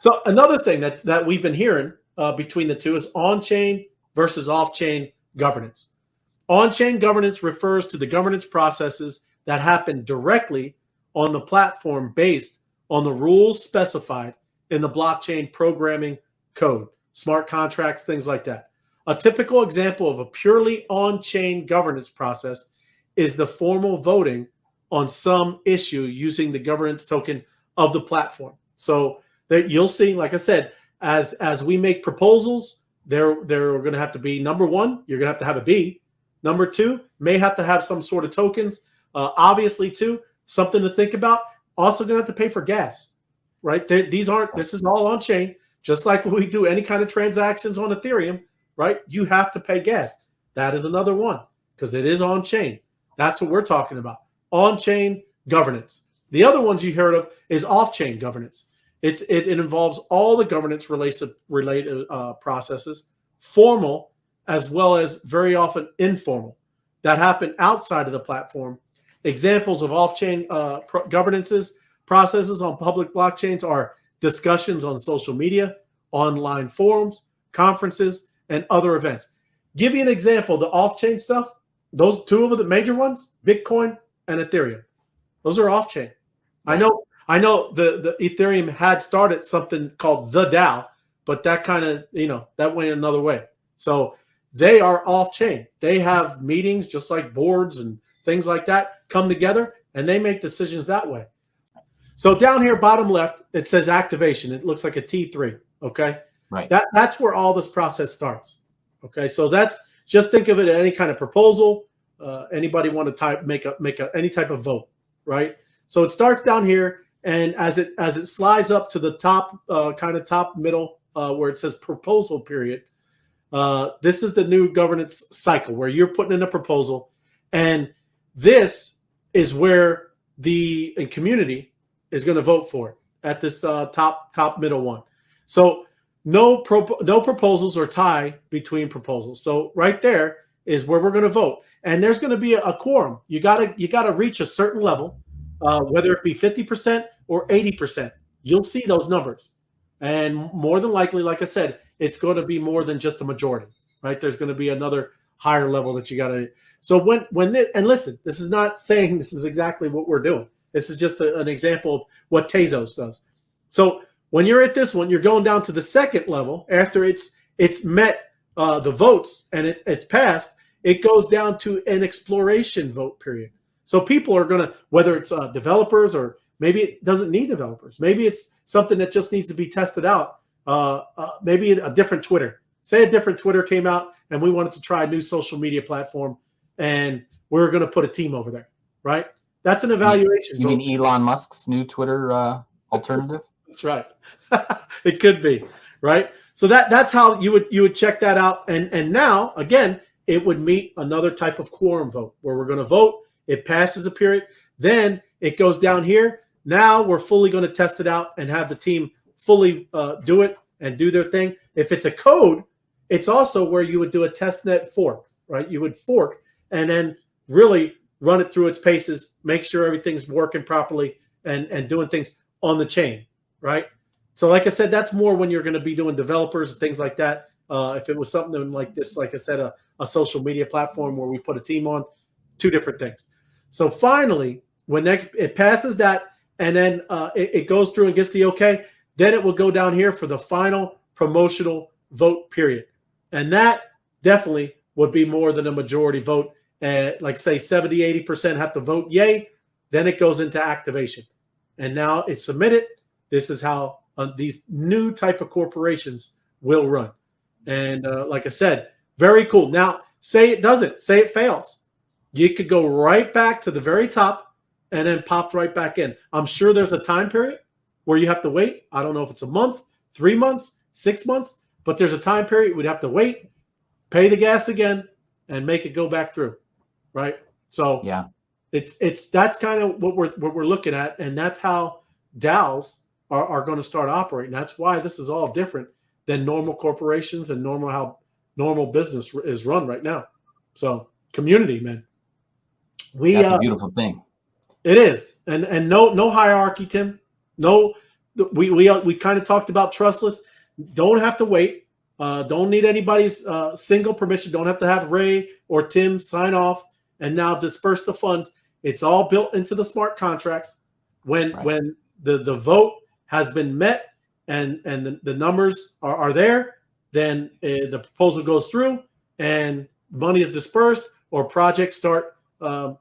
So another thing that we've been hearing between the two is on-chain versus off-chain governance. On-chain governance refers to the governance processes that happen directly on the platform based on the rules specified in the blockchain programming code, smart contracts, things like that. A typical example of a purely on-chain governance process is the formal voting on some issue using the governance token of the platform. So that you'll see, like I said, as we make proposals, they're going to have to be, number one, you're going to have a B. Number two, may have to have some sort of tokens. Obviously, too, something to think about. Also going to have to pay for gas, right? This is all on chain, just like when we do any kind of transactions on Ethereum, right? You have to pay gas. That is another one because it is on chain. That's what we're talking about. On chain governance. The other ones you heard of is off chain governance. It involves all the governance related processes, formal as well as very often informal, that happen outside of the platform. Examples of off-chain governances processes on public blockchains are discussions on social media, online forums, conferences, and other events. Give you an example, the off-chain stuff, those two of the major ones, Bitcoin and Ethereum. Those are off-chain. I know the Ethereum had started something called the DAO, but that kind of, that went another way. So they are off-chain. They have meetings just like boards and things like that come together, and they make decisions that way. So down here, bottom left, it says activation. It looks like a T3, okay? Right. That's where all this process starts, okay? So just think of it as any kind of proposal. Anybody want to make any type of vote, right? So it starts down here, and as it slides up to the top, kind of top middle, where it says proposal period, this is the new governance cycle where you're putting in a proposal, and this is where the community is going to vote for it at this top middle one. So no proposals or tie between proposals. So right there is where we're going to vote, and there's going to be a quorum. You gotta reach a certain level, whether it be 50% or 80%. You'll see those numbers, and more than likely, like I said, it's going to be more than just a majority, right? There's going to be another higher level that you got to. So and listen, this is not saying this is exactly what we're doing. This is just an example of what Tezos does. So when you're at this one, you're going down to the second level after it's met the votes and it's passed. It goes down to an exploration vote period. So people are going to, whether it's developers or maybe it doesn't need developers. Maybe it's something that just needs to be tested out. Maybe a different Twitter. Say a different Twitter came out and we wanted to try a new social media platform, and we're going to put a team over there, right? That's an evaluation. You mean Elon Musk's new Twitter alternative? That's right. It could be, right? So that's how you would check that out. And now, again, it would meet another type of quorum vote where we're going to vote. It passes a period. Then it goes down here. Now we're fully going to test it out and have the team fully do it and do their thing. If it's a code, it's also where you would do a testnet fork, right? You would fork and then really run it through its paces, make sure everything's working properly and doing things on the chain, right? So like I said, that's more when you're going to be doing developers and things like that. If it was something like this, like I said, a social media platform where we put a team on, two different things. So finally, when it passes that and then it goes through and gets the okay, then it will go down here for the final promotional vote period. And that definitely would be more than a majority vote. Like say 70, 80% have to vote yay. Then it goes into activation. And now it's submitted. This is how these new type of corporations will run. And like I said, very cool. Now, say it doesn't. Say it fails. You could go right back to the very top and then pop right back in. I'm sure there's a time period where you have to wait. I don't know if it's a month, 3 months, 6 months, but there's a time period we'd have to wait, pay the gas again, and make it go back through, right? So yeah, that's kind of what we're looking at, and that's how DAOs are going to start operating. That's why this is all different than normal corporations and how normal business is run right now. So community, man. That's a beautiful thing. It is, and no hierarchy, Tim. No we kind of talked about trustless. Don't have to wait. Don't need anybody's single permission. Don't have to have Ray or Tim sign off and now disperse the funds. It's all built into the smart contracts. When the vote has been met and the numbers are there, then the proposal goes through and money is dispersed or projects start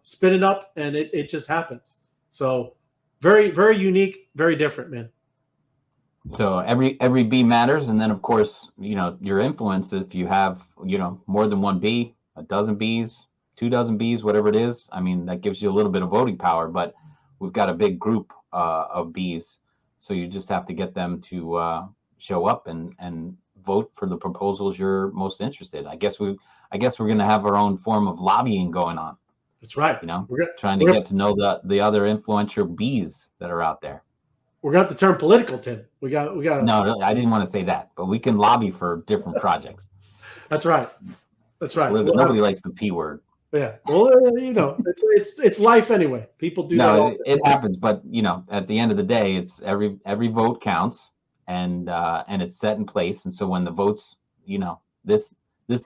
spinning up, and it just happens. So very, very unique, very different, man. So every bee matters, and then of course, your influence. If you have more than one bee, a dozen bees, 24 bees, whatever it is, I mean, that gives you a little bit of voting power. But we've got a big group of bees, so you just have to get them to show up and vote for the proposals you're most interested in. I guess we're going to have our own form of lobbying going on. That's right. Trying to get to know the other influential bees that are out there. We're going to have to turn political, Tim. We got. No, I didn't want to say that, but we can lobby for different projects. That's right. That's right. Nobody likes the P word. Yeah. Well, it's life anyway. People do. No, it happens, but at the end of the day, it's every vote counts, and it's set in place. And so when the votes, this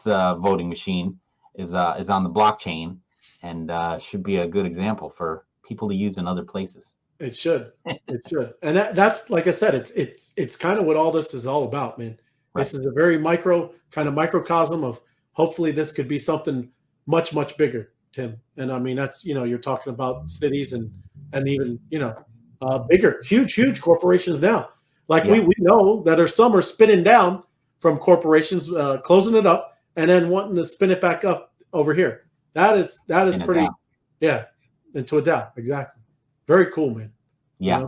voting machine is on the blockchain, and should be a good example for people to use in other places. It should. It should. And that's, like I said, it's kind of what all this is all about, man. Right. This is a very microcosm of, hopefully this could be something much, much bigger, Tim. And I mean, that's, you're talking about cities and even, bigger, huge corporations now. Like we know that some are spinning down from corporations, closing it up and then wanting to spin it back up over here. That is pretty, into a DAO. Exactly. Very cool, man. Yeah.